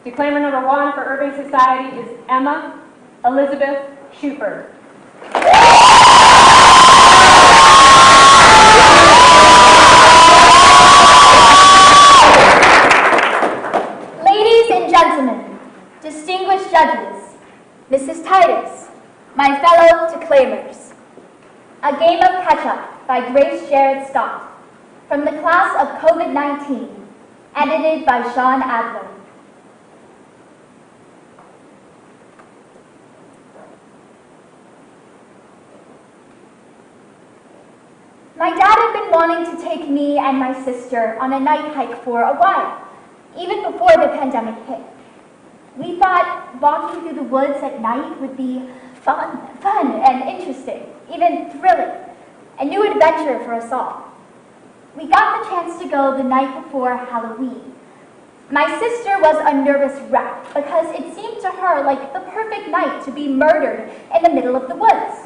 Declaimer number 1 for Irving Society is Emma Elizabeth Schuper. Ladies and gentlemen, distinguished judges, Mrs. Titus, my fellow declaimers, a game of catch-up by Grace Jarrett Scott from the class of COVID-19, edited by Sean Adler. My dad had been wanting to take me and my sister on a night hike for a while, even before the pandemic hit. We thought walking through the woods at night would be fun and interesting, even thrilling, a new adventure for us all. We got the chance to go the night before Halloween. My sister was a nervous wreck because it seemed to her like the perfect night to be murdered in the middle of the woods.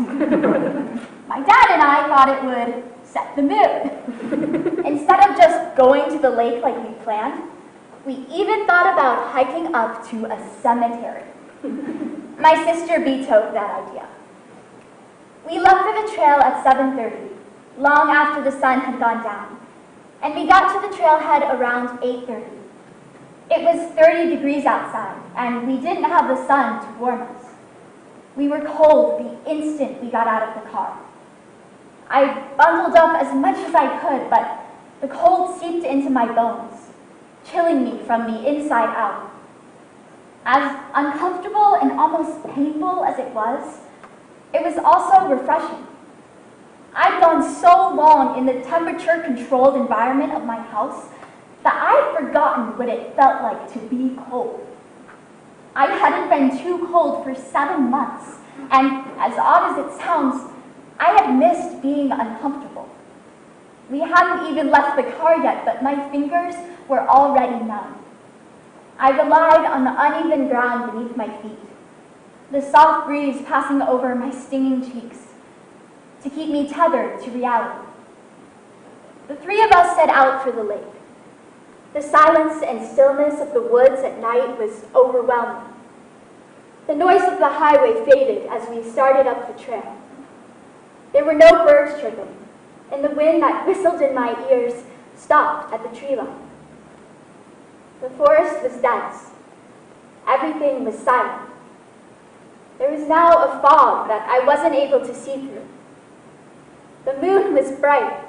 My dad and I thought it would set the mood. Instead of just going to the lake like we planned, we even thought about hiking up to a cemetery. My sister vetoed that idea. We left for the trail at 7:30, long after the sun had gone down, and we got to the trailhead around 8:30. It was 30 degrees outside, and we didn't have the sun to warm us. We were cold the instant we got out of the car. I bundled up as much as I could, but the cold seeped into my bones, chilling me from the inside out. As uncomfortable and almost painful as it was also refreshing. I'd gone so long in the temperature-controlled environment of my house that I'd forgotten what it felt like to be cold. I hadn't been too cold for 7 months, and as odd as it sounds, I had missed being uncomfortable. We hadn't even left the car yet, but my fingers were already numb. I relied on the uneven ground beneath my feet, the soft breeze passing over my stinging cheeks, to keep me tethered to reality. The three of us set out for the lake. The silence and stillness of the woods at night was overwhelming. The noise of the highway faded as we started up the trail. There were no birds chirping, and the wind that whistled in my ears stopped at the tree line. The forest was dense. Everything was silent. There was now a fog that I wasn't able to see through. The moon was bright,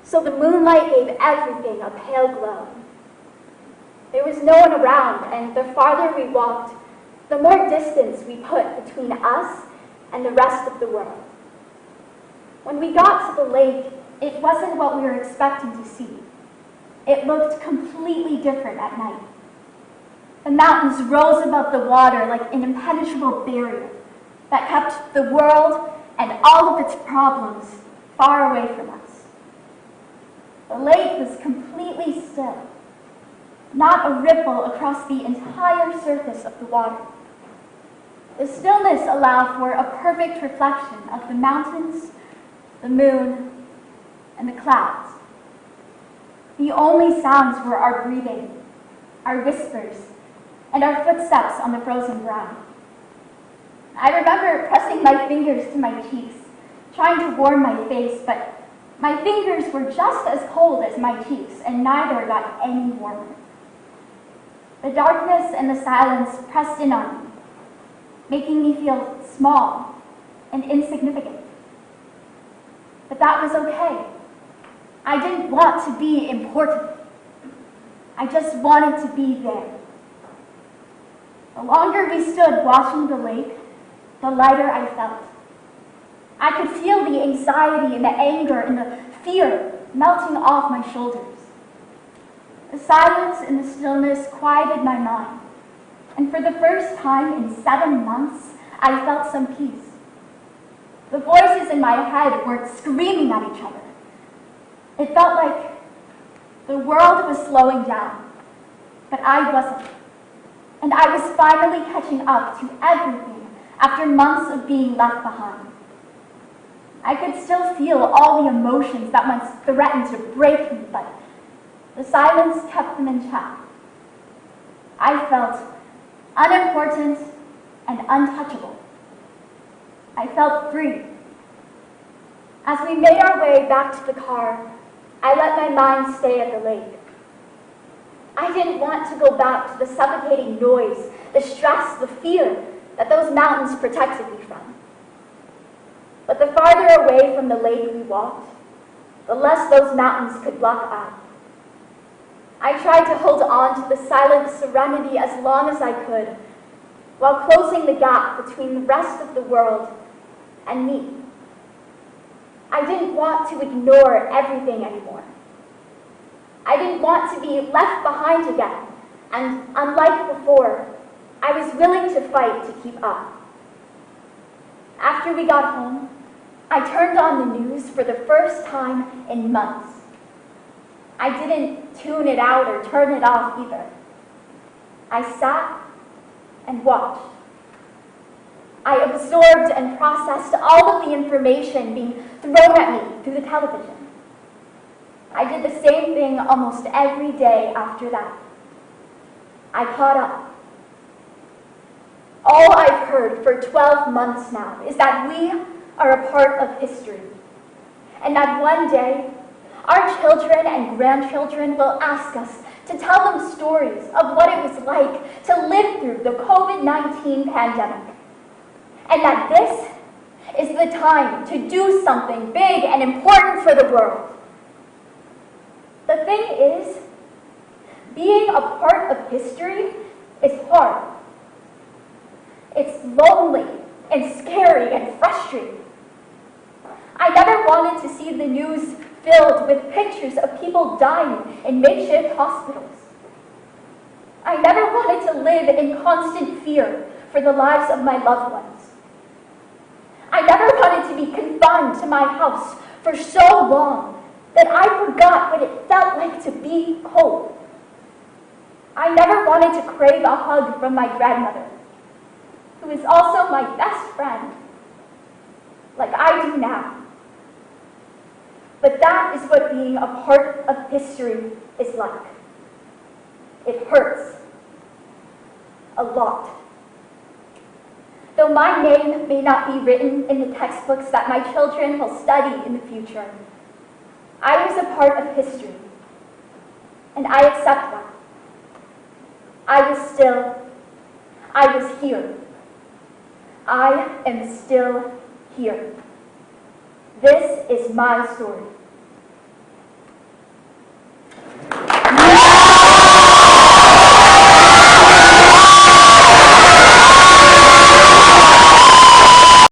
so the moonlight gave everything a pale glow. There was no one around, and the farther we walked, the more distance we put between us and the rest of the world. When we got to the lake, it wasn't what we were expecting to see. It looked completely different at night. The mountains rose above the water like an impenetrable barrier that kept the world and all of its problems far away from us. The lake was completely still, not a ripple across the entire surface of the water. The stillness allowed for a perfect reflection of the mountains, the moon, and the clouds. The only sounds were our breathing, our whispers, and our footsteps on the frozen ground. I remember pressing my fingers to my cheeks, trying to warm my face, but my fingers were just as cold as my cheeks, and neither got any warmer. The darkness and the silence pressed in on me, making me feel small and insignificant. But that was okay. I didn't want to be important. I just wanted to be there. The longer we stood watching the lake, the lighter I felt. I could feel the anxiety and the anger and the fear melting off my shoulders. The silence and the stillness quieted my mind, and for the first time in 7 months, I felt some peace. The voices in my head weren't screaming at each other. It felt like the world was slowing down, but I wasn't. And I was finally catching up to everything after months of being left behind. I could still feel all the emotions that once threatened to break me, but the silence kept them in check. I felt unimportant and untouchable. I felt free. As we made our way back to the car, I let my mind stay at the lake. I didn't want to go back to the suffocating noise, the stress, the fear that those mountains protected me from. But the farther away from the lake we walked, the less those mountains could block out. I tried to hold on to the silent serenity as long as I could, while closing the gap between the rest of the world and me. I didn't want to ignore everything anymore. I didn't want to be left behind again, and unlike before, I was willing to fight to keep up. After we got home, I turned on the news for the first time in months. I didn't tune it out or turn it off either. I sat and watched. I absorbed and processed all of the information being thrown at me through the television. I did the same thing almost every day after that. I caught up. All I've heard for 12 months now is that we are a part of history, and that one day, our children and grandchildren will ask us to tell them stories of what it was like to live through the COVID-19 pandemic, and that this is the time to do something big and important for the world. The thing is, being a part of history is hard. It's lonely and scary and frustrating. I never wanted to see the news filled with pictures of people dying in makeshift hospitals. I never wanted to live in constant fear for the lives of my loved ones. I never wanted to be confined to my house for so long that I forgot what it felt like to be cold. I never wanted to crave a hug from my grandmother, who is also my best friend, like I do now. But that is what being a part of history is like. It hurts. A lot. Though my name may not be written in the textbooks that my children will study in the future, I was a part of history, and I accept that. I was here. I am still here. This is my story.